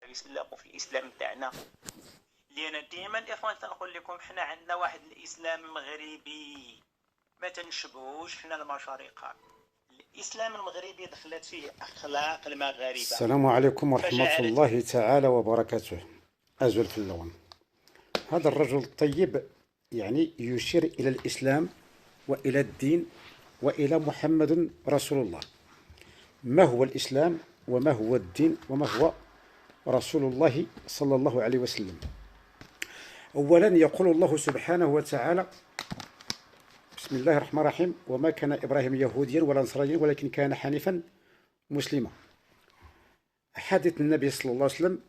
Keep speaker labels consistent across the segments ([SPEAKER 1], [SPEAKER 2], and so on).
[SPEAKER 1] عليه وسلم وفي الاسلام تاعنا. لان ديما الاخوان تنقول لكم حنا عندنا واحد الاسلام مغربي ما تنشبهوش حنا المشارقه. الاسلام المغربي دخلت فيه اخلاق المغاربه
[SPEAKER 2] السلام عليكم ورحمة
[SPEAKER 1] فجعلت
[SPEAKER 2] الله تعالى وبركاته. أزول في اللون. هذا الرجل الطيب يعني يشير إلى الإسلام وإلى الدين وإلى محمد رسول الله. ما هو الإسلام وما هو الدين وما هو رسول الله صلى الله عليه وسلم؟ أولا يقول الله سبحانه وتعالى: بسم الله الرحمن الرحيم: وما كان إبراهيم يهوديا ولا نصرانيا ولكن كان حنيفا مسلما. حديث النبي صلى الله عليه وسلم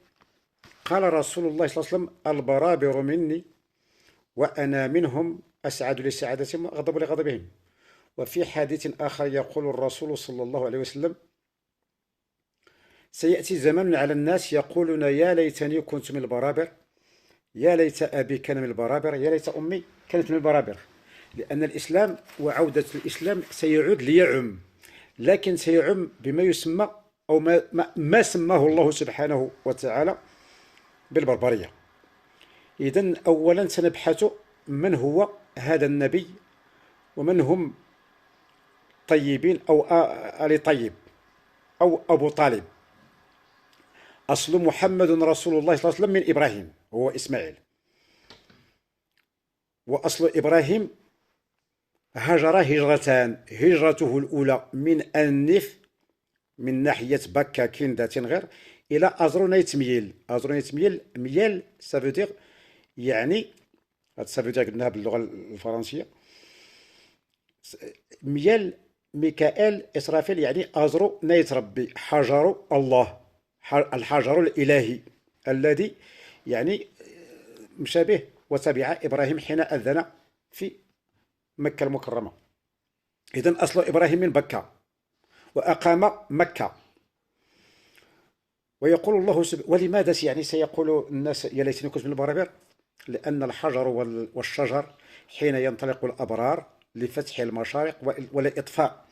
[SPEAKER 2] قال رسول الله صلى الله عليه وسلم: البرابر مني وأنا منهم أسعد لسعادتهم وأغضب لغضبهم. وفي حديث آخر يقول الرسول صلى الله عليه وسلم: سيأتي زمان على الناس يقولون يا ليتني كنت من البرابر، يا ليت أبي كان من البرابر، يا ليت أمي كانت من البرابر. لأن الإسلام وعودة الإسلام سيعود ليعم، لكن سيعم بما يسمى أو ما سماه الله سبحانه وتعالى بالبربرية. إذن أولا سنبحث من هو هذا النبي ومن هم طيبين أو آل طيب أو أبو طالب. أصل محمد رسول الله صلى الله عليه وسلم من إبراهيم هو إسماعيل، وأصل إبراهيم هاجر هجرتان: هجرته الأولى من أنف من ناحية بكا كندا تنغير إلى أزرونيت ميل. أزرونيت ميل، ميل سافودير يعني هاد سافودير قلناها باللغة الفرنسية. ميل ميكائيل إسرافيل يعني أزرو نيت ربي، حجر الله، الحجر الإلهي الذي يعني مشابه وتبع إبراهيم حين أذن في مكة المكرمة. إذن أصل إبراهيم من بكة وأقام مكة. ويقول الله ولماذا يعني سيقول الناس يا ليتني كنت من البرابر؟ لأن الحجر والشجر حين ينطلق الأبرار لفتح المشارق ولإطفاء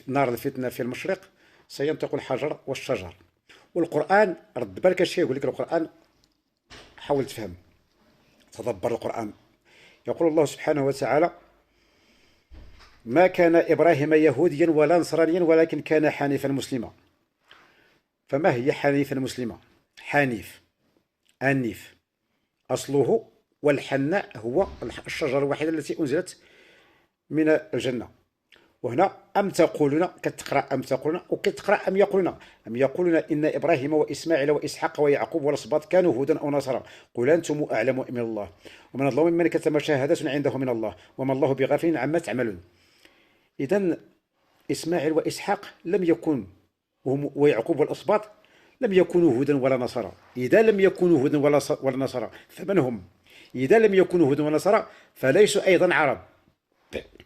[SPEAKER 2] نار الفتنة في المشرق سينطق الحجر والشجر. والقرآن رد بالك شيء يقول لك القرآن، حاول تفهم، تدبر القرآن. يقول الله سبحانه وتعالى: ما كان إبراهيم يهوديا ولا نصرانيا ولكن كان حنيفا مسلما. فما هي حنيفا مسلما؟ حنيف، أنيف أصله، والحناء هو الشجرة الوحيدة التي أنزلت من الجنة. وهنا أم تقولون، كتقرأ أم تقولون وكتقرأ أم يقولون. أم يقولون إن إبراهيم وإسماعيل وإسحاق ويعقوب والأسباط كانوا هودا أو نصارى، قل أنتم أعلم من الله ومن أظلم ممن كتم شهادة عنده من الله وما الله بغافل عما تعملون. إذن إسماعيل وإسحاق لم يكون ويعقوب والأسباط لم يكونوا هودا ولا نصارى. إذا لم يكونوا هودا ولا نصارى فمن هم؟ إذا لم يكونوا هودا ولا نصارى فليسوا أيضا عرب.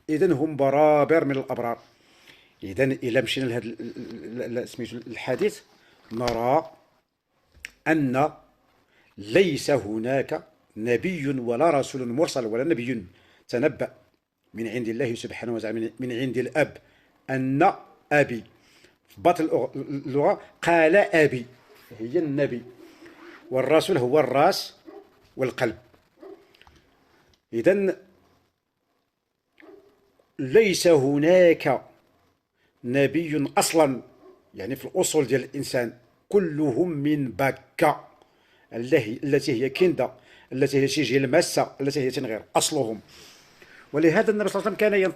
[SPEAKER 2] إذن هم برابر من الأبرار. إذن إلى مشينا لهذا سميتو الحديث نرى أن ليس هناك نبي ولا رسول مرسل ولا نبي تنبأ من عند الله سبحانه وتعالى من عند الأب أن أبي، في باطن اللغة قال أبي هي النبي، والرسول هو الراس والقلب. إذن ليس هناك نبي أصلا، يعني في الأصول ديال الإنسان كلهم من بكة التي هي كندا، التي هي شجي الماسة، التي هي تنغير أصلهم. ولهذا النبي صلى الله عليه وسلم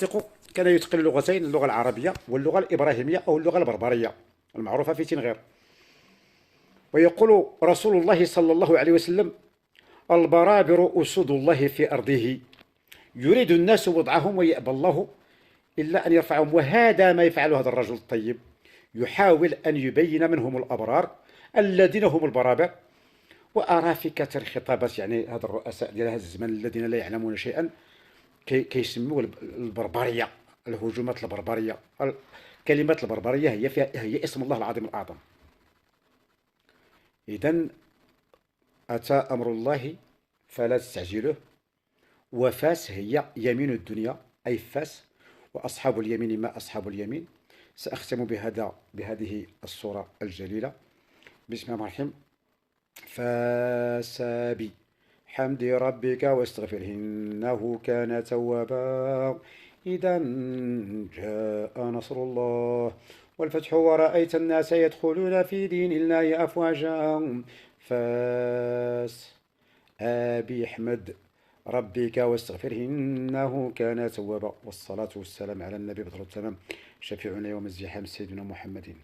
[SPEAKER 2] كان يتقن لغتين: اللغة العربية واللغة الإبراهيمية أو اللغة البربرية المعروفة في تنغير. ويقول رسول الله صلى الله عليه وسلم: البرابر أسود الله في أرضه يريد الناس وضعهم ويأبى الله إلا أن يرفعهم. وهذا ما يفعله هذا الرجل الطيب، يحاول أن يبين من هم الأبرار الذين هم البرابر. وأرى في كثير خطابات يعني هذا الرؤساء ديال هذا الزمان الذين لا يعلمون شيئا كيسموا البربرية، الهجومات البربرية. كلمة البربرية هي اسم الله العظيم الأعظم. إذن أتى أمر الله فلا تستعجلوه. وفاس هي يمين الدنيا، أي فاس، وأصحاب اليمين ما أصحاب اليمين. سأختم بهذه الصورة الجليلة. بسم الله الرحمن الرحيم. فسابي حمد ربك واستغفره إنه كان توابا. إذا جاء نصر الله والفتح ورأيت الناس يدخلون في دين الله أفواجا. فاس أبي أحمد ربك واستغفره إنه كان توابا. والصلاة والسلام على النبي بدر التمام شفيعنا يوم الزحام سيدنا محمد.